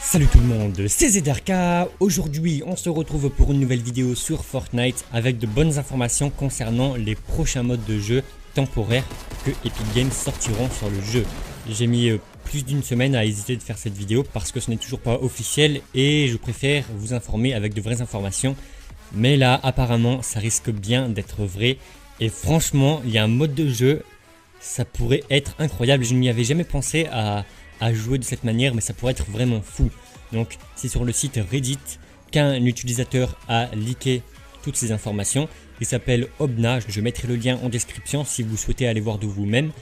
Salut tout le monde, c'est ZRK. Aujourd'hui on se retrouve pour une nouvelle vidéo sur Fortnite avec de bonnes informations concernant les prochains modes de jeu temporaires que Epic Games sortiront sur le jeu. J'ai mis plus d'une semaine à hésiter de faire cette vidéo parce que ce n'est toujours pas officiel et je préfère vous informer avec de vraies informations. Mais là apparemment ça risque bien d'être vrai et franchement il y a un mode de jeu, ça pourrait être incroyable. Je n'y avais jamais pensé à jouer de cette manière, mais ça pourrait être vraiment fou. Donc c'est sur le site Reddit qu'un utilisateur a leaké toutes ces informations. Il s'appelle Obna, je mettrai le lien en description si vous souhaitez aller voir de vous-même,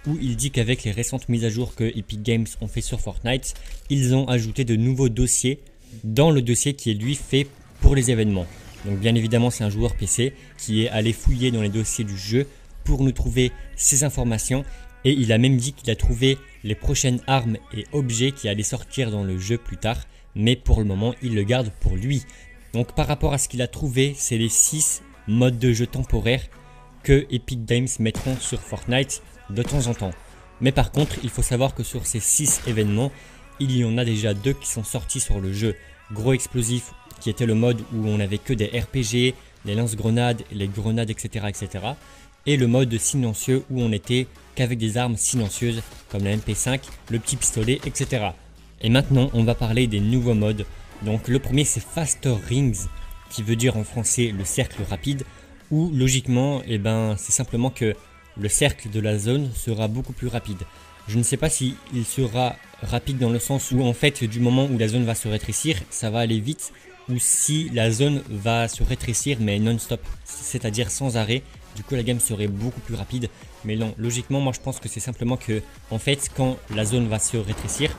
où il dit qu'avec les récentes mises à jour que Epic Games ont fait sur Fortnite, ils ont ajouté de nouveaux dossiers dans le dossier qui est lui fait pour les événements. Donc bien évidemment c'est un joueur PC qui est allé fouiller dans les dossiers du jeu pour nous trouver ces informations. Et il a même dit qu'il a trouvé les prochaines armes et objets qui allaient sortir dans le jeu plus tard. Mais pour le moment, il le garde pour lui. Donc par rapport à ce qu'il a trouvé, c'est les 6 modes de jeu temporaires que Epic Games mettront sur Fortnite de temps en temps. Mais par contre, il faut savoir que sur ces 6 événements, il y en a déjà 2 qui sont sortis sur le jeu. Gros explosif, qui était le mode où on n'avait que des RPG, les lance-grenades, les grenades, etc., etc. Et le mode silencieux où on était qu'avec des armes silencieuses comme la MP5, le petit pistolet, etc. Et maintenant on va parler des nouveaux modes. Donc le premier c'est Faster Rings, qui veut dire en français le cercle rapide, où logiquement c'est simplement que le cercle de la zone sera beaucoup plus rapide. Je ne sais pas si il sera rapide dans le sens où en fait du moment où la zone va se rétrécir, ça va aller vite, ou si la zone va se rétrécir mais non-stop, c'est-à-dire sans arrêt. Du coup la game serait beaucoup plus rapide, mais non, logiquement moi je pense que c'est simplement que en fait quand la zone va se rétrécir,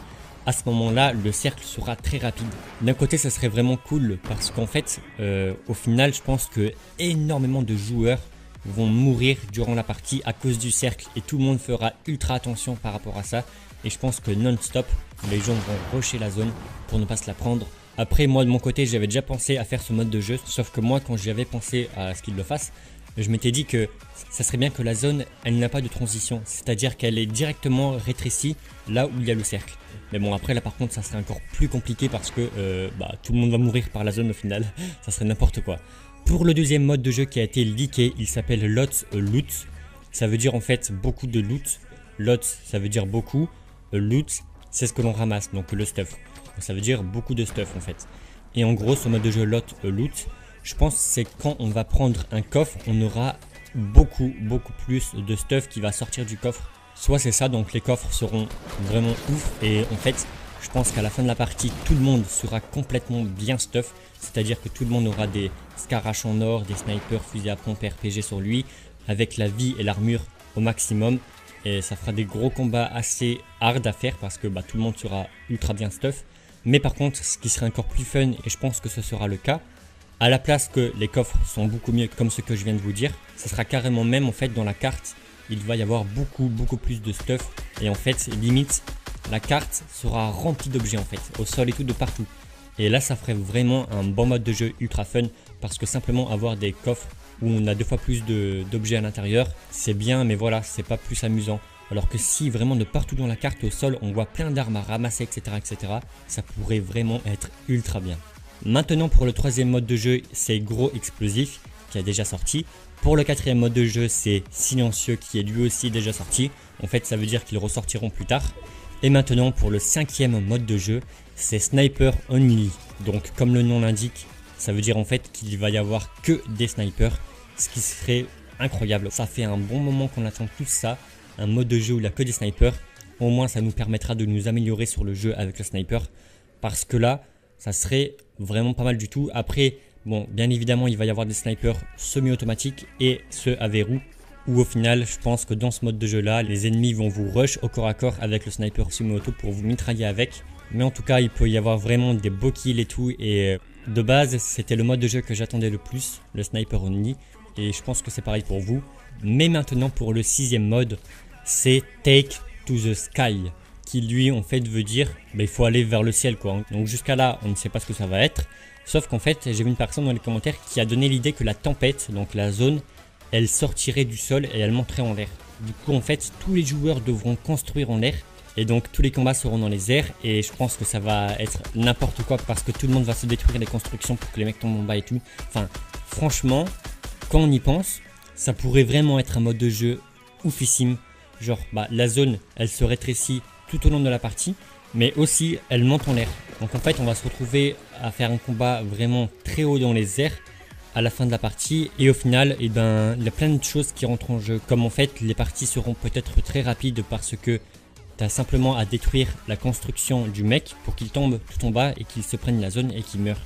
à ce moment là le cercle sera très rapide. D'un côté ça serait vraiment cool parce qu'en fait au final je pense que énormément de joueurs vont mourir durant la partie à cause du cercle et tout le monde fera ultra attention par rapport à ça, et je pense que non-stop les gens vont rusher la zone pour ne pas se la prendre. Après moi de mon côté j'avais déjà pensé à faire ce mode de jeu, sauf que moi quand j'y avais pensé à ce qu'il le fasse, je m'étais dit que ça serait bien que la zone, elle n'a pas de transition, c'est-à-dire qu'elle est directement rétrécie là où il y a le cercle. Mais bon après là par contre ça serait encore plus compliqué parce que tout le monde va mourir par la zone au final, ça serait n'importe quoi. Pour le deuxième mode de jeu qui a été leaké, il s'appelle Lots Loot, ça veut dire en fait beaucoup de loot. Lots ça veut dire beaucoup, loot c'est ce que l'on ramasse, donc le stuff. Donc, ça veut dire beaucoup de stuff en fait. Et en gros ce mode de jeu Lots Loot, je pense que c'est quand on va prendre un coffre, on aura beaucoup plus de stuff qui va sortir du coffre. Soit c'est ça, donc les coffres seront vraiment ouf, et en fait je pense qu'à la fin de la partie tout le monde sera complètement bien stuff, c'est-à-dire que tout le monde aura des scaraches en or, des snipers, fusils à pompe, RPG sur lui, avec la vie et l'armure au maximum, et ça fera des gros combats assez hard à faire parce que tout le monde sera ultra bien stuff. Mais par contre ce qui serait encore plus fun, et je pense que ce sera le cas, à la place que les coffres sont beaucoup mieux comme ce que je viens de vous dire, ça sera carrément même en fait dans la carte, il va y avoir beaucoup plus de stuff, et en fait limite la carte sera remplie d'objets en fait, au sol et tout, de partout. Et là ça ferait vraiment un bon mode de jeu ultra fun, parce que simplement avoir des coffres où on a 2 fois plus d'objets à l'intérieur, c'est bien, mais voilà, c'est pas plus amusant. Alors que si vraiment de partout dans la carte au sol on voit plein d'armes à ramasser, etc., ça pourrait vraiment être ultra bien. Maintenant pour le troisième mode de jeu c'est Gros Explosif qui a déjà sorti. Pour le quatrième mode de jeu c'est Silencieux qui est lui aussi déjà sorti. En fait ça veut dire qu'ils ressortiront plus tard. Et maintenant pour le cinquième mode de jeu c'est Sniper Only. Donc comme le nom l'indique, ça veut dire en fait qu'il va y avoir que des snipers, ce qui serait incroyable. Ça fait un bon moment qu'on attend tout ça, un mode de jeu où il n'y a que des snipers. Au moins ça nous permettra de nous améliorer sur le jeu avec le sniper, parce que là ça serait vraiment pas mal du tout. Après bon, bien évidemment il va y avoir des snipers semi-automatiques et ceux à verrou, où au final je pense que dans ce mode de jeu là les ennemis vont vous rush au corps à corps avec le sniper semi-auto pour vous mitrailler avec. Mais en tout cas il peut y avoir vraiment des beaux kills et tout, et de base c'était le mode de jeu que j'attendais le plus, le Sniper Only, et je pense que c'est pareil pour vous. Mais maintenant pour le sixième mode c'est Take to the Sky, qui lui en fait veut dire il faut aller vers le ciel quoi. Donc jusqu'à là on ne sait pas ce que ça va être, sauf qu'en fait j'ai vu une personne dans les commentaires qui a donné l'idée que la tempête, donc la zone, elle sortirait du sol et elle monterait en l'air. Du coup en fait tous les joueurs devront construire en l'air. Et donc tous les combats seront dans les airs et je pense que ça va être n'importe quoi parce que tout le monde va se détruire les constructions pour que les mecs tombent en bas et tout. Enfin franchement, quand on y pense, ça pourrait vraiment être un mode de jeu oufissime. Genre la zone elle se rétrécit tout au long de la partie, mais aussi elle monte en l'air. Donc en fait on va se retrouver à faire un combat vraiment très haut dans les airs à la fin de la partie et au final il y a plein de choses qui rentrent en jeu. Comme en fait les parties seront peut-être très rapides parce que tu as simplement à détruire la construction du mec pour qu'il tombe tout en bas et qu'il se prenne la zone et qu'il meure.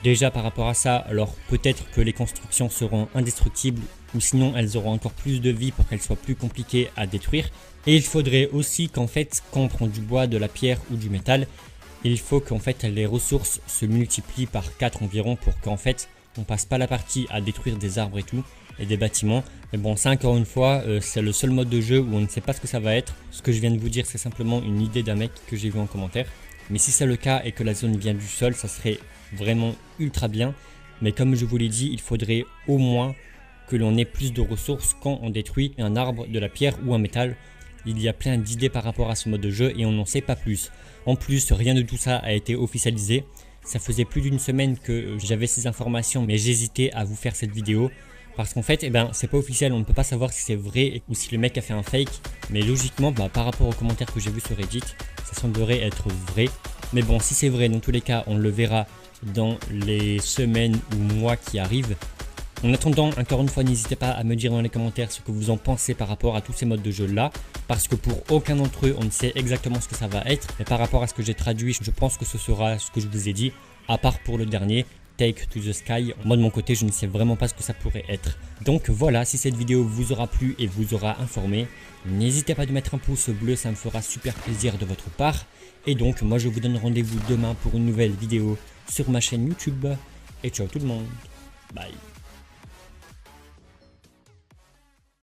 Déjà par rapport à ça, alors peut-être que les constructions seront indestructibles ou sinon elles auront encore plus de vie pour qu'elles soient plus compliquées à détruire. Et il faudrait aussi qu'en fait quand on prend du bois, de la pierre ou du métal, il faut qu'en fait les ressources se multiplient par 4 environ pour qu'en fait on passe pas la partie à détruire des arbres et tout et des bâtiments. Mais bon, ça encore une fois, c'est le seul mode de jeu où on ne sait pas ce que ça va être. Ce que je viens de vous dire, c'est simplement une idée d'un mec que j'ai vu en commentaire. Mais si c'est le cas et que la zone vient du sol, ça serait vraiment ultra bien. Mais comme je vous l'ai dit, il faudrait au moins que l'on ait plus de ressources quand on détruit un arbre, de la pierre ou un métal. Il y a plein d'idées par rapport à ce mode de jeu et on n'en sait pas plus. En plus, rien de tout ça a été officialisé. Ça faisait plus d'une semaine que j'avais ces informations, mais j'hésitais à vous faire cette vidéo. Parce qu'en fait, c'est pas officiel, on ne peut pas savoir si c'est vrai ou si le mec a fait un fake. Mais logiquement, par rapport aux commentaires que j'ai vus sur Reddit, ça semblerait être vrai. Mais bon, si c'est vrai, dans tous les cas, on le verra dans les semaines ou mois qui arrivent. En attendant, encore une fois, n'hésitez pas à me dire dans les commentaires ce que vous en pensez par rapport à tous ces modes de jeu là. Parce que pour aucun d'entre eux, on ne sait exactement ce que ça va être. Mais par rapport à ce que j'ai traduit, je pense que ce sera ce que je vous ai dit. À part pour le dernier, Take to the Sky. Moi de mon côté, je ne sais vraiment pas ce que ça pourrait être. Donc voilà, si cette vidéo vous aura plu et vous aura informé, n'hésitez pas de mettre un pouce bleu, ça me fera super plaisir de votre part. Et donc, moi je vous donne rendez-vous demain pour une nouvelle vidéo sur ma chaîne YouTube. Et ciao tout le monde. Bye.